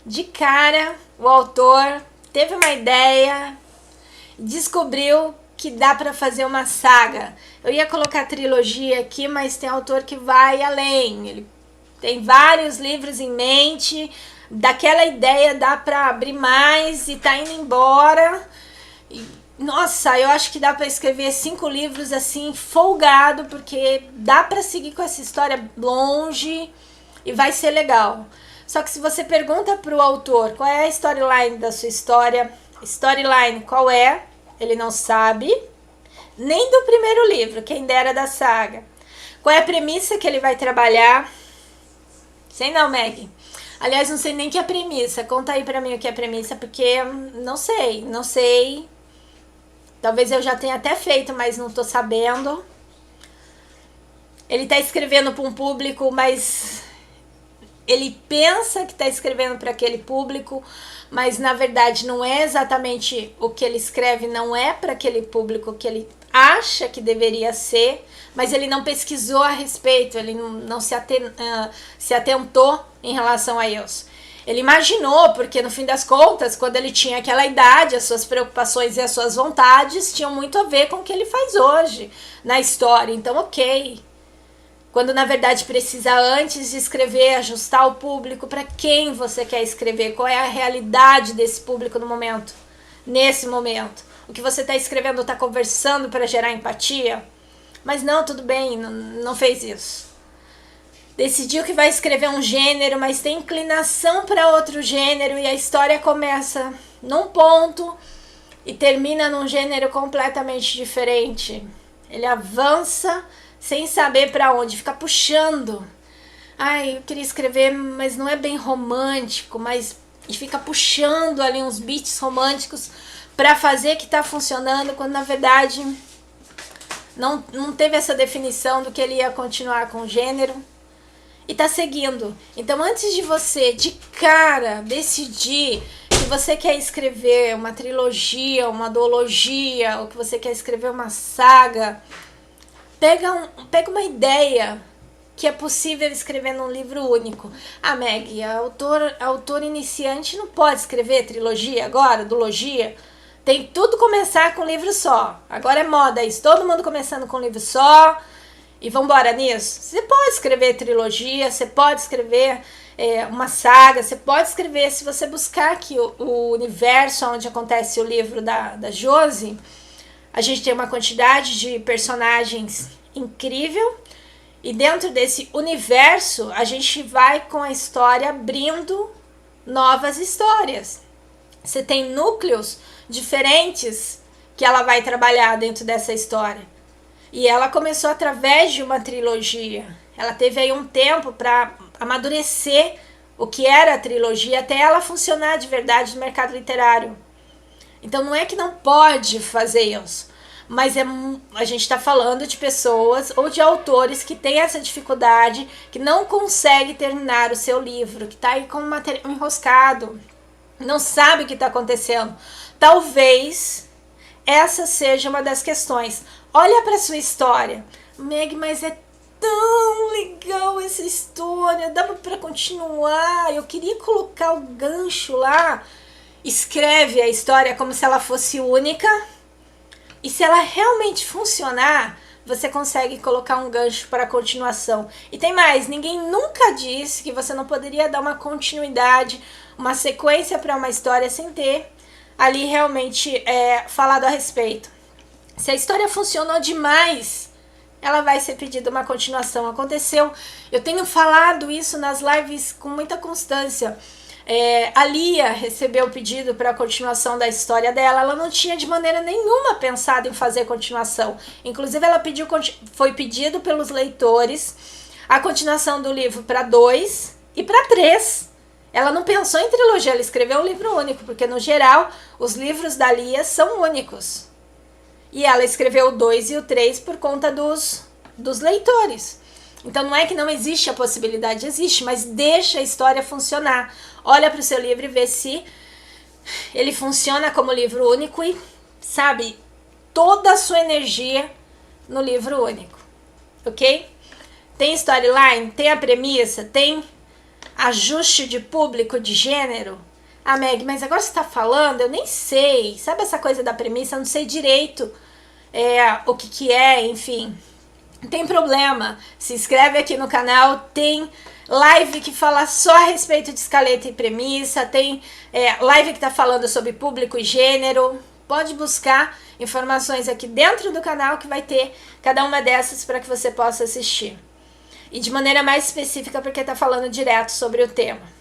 De cara, o autor teve uma ideia, descobriu que dá para fazer uma saga. Eu ia colocar trilogia aqui, mas tem autor que vai além. Ele tem vários livros em mente, daquela ideia dá para abrir mais e tá indo embora. Nossa, eu acho que dá para escrever 5 livros assim, folgado, porque dá para seguir com essa história longe e vai ser legal. Só que se você pergunta pro autor qual é a storyline da sua história, storyline qual é, ele não sabe, nem do primeiro livro, quem dera da saga. Qual é a premissa que ele vai trabalhar? Sei não, Meg. Aliás, não sei nem o que é premissa. Conta aí pra mim o que é premissa, porque não sei. Talvez eu já tenha até feito, mas não tô sabendo. Ele tá escrevendo para um público, mas ele pensa que está escrevendo para aquele público, mas na verdade não é exatamente o que ele escreve, não é para aquele público que ele acha que deveria ser, mas ele não pesquisou a respeito, ele não se atentou em relação a isso. Ele imaginou, porque no fim das contas, quando ele tinha aquela idade, as suas preocupações e as suas vontades tinham muito a ver com o que ele faz hoje na história, então ok. Quando na verdade precisa, antes de escrever, ajustar o público para quem você quer escrever, qual é a realidade desse público no momento, nesse momento. O que você está escrevendo está conversando para gerar empatia? Mas não, tudo bem, não fez isso. Decidiu que vai escrever um gênero, mas tem inclinação para outro gênero e a história começa num ponto e termina num gênero completamente diferente. Ele avança sem saber para onde, fica puxando. Ai, eu queria escrever, mas não é bem romântico, mas fica puxando ali uns beats românticos para fazer que tá funcionando, quando na verdade não teve essa definição do que ele ia continuar com o gênero e tá seguindo. Então, antes de você, de cara, decidir que você quer escrever uma trilogia, uma duologia, ou que você quer escrever uma saga, pega uma ideia que é possível escrever num livro único. Ah, Meg, autor iniciante não pode escrever trilogia agora, duologia. Tem tudo começar com um livro só. Agora é moda isso, todo mundo começando com um livro só. E vambora nisso. Você pode escrever trilogia, você pode escrever uma saga, você pode escrever, se você buscar aqui o universo onde acontece o livro da Josi. A gente tem uma quantidade de personagens incrível e dentro desse universo a gente vai com a história abrindo novas histórias. Você tem núcleos diferentes que ela vai trabalhar dentro dessa história. E ela começou através de uma trilogia. Ela teve aí um tempo para amadurecer o que era a trilogia até ela funcionar de verdade no mercado literário. Então não é que não pode fazer isso, mas a gente está falando de pessoas ou de autores que têm essa dificuldade, que não consegue terminar o seu livro, que está aí com o material enroscado, não sabe o que está acontecendo. Talvez essa seja uma das questões. Olha para sua história. Meg, mas é tão legal essa história, dá para continuar, eu queria colocar o gancho lá. Escreve a história como se ela fosse única. E se ela realmente funcionar, você consegue colocar um gancho para a continuação. E tem mais, ninguém nunca disse que você não poderia dar uma continuidade, uma sequência para uma história sem ter ali realmente falado a respeito. Se a história funcionou demais, ela vai ser pedida uma continuação. Aconteceu, eu tenho falado isso nas lives com muita constância. A Lia recebeu o pedido para a continuação da história dela. Ela não tinha de maneira nenhuma pensado em fazer continuação. Inclusive, foi pedido pelos leitores a continuação do livro para 2 e para 3. Ela não pensou em trilogia, ela escreveu um livro único, porque no geral os livros da Lia são únicos. E ela escreveu o 2 e o 3 por conta dos leitores. Então não é que não existe a possibilidade, existe, mas deixa a história funcionar. Olha para o seu livro e vê se ele funciona como livro único e, sabe, toda a sua energia no livro único, ok? Tem storyline, tem a premissa, tem ajuste de público, de gênero. Ah, Meg, mas agora você tá falando, eu nem sei. Sabe essa coisa da premissa? Eu não sei direito o que é, enfim. Não tem problema. Se inscreve aqui no canal, tem live que fala só a respeito de escaleta e premissa, tem live que tá falando sobre público e gênero. Pode buscar informações aqui dentro do canal que vai ter cada uma dessas para que você possa assistir. E de maneira mais específica porque tá falando direto sobre o tema.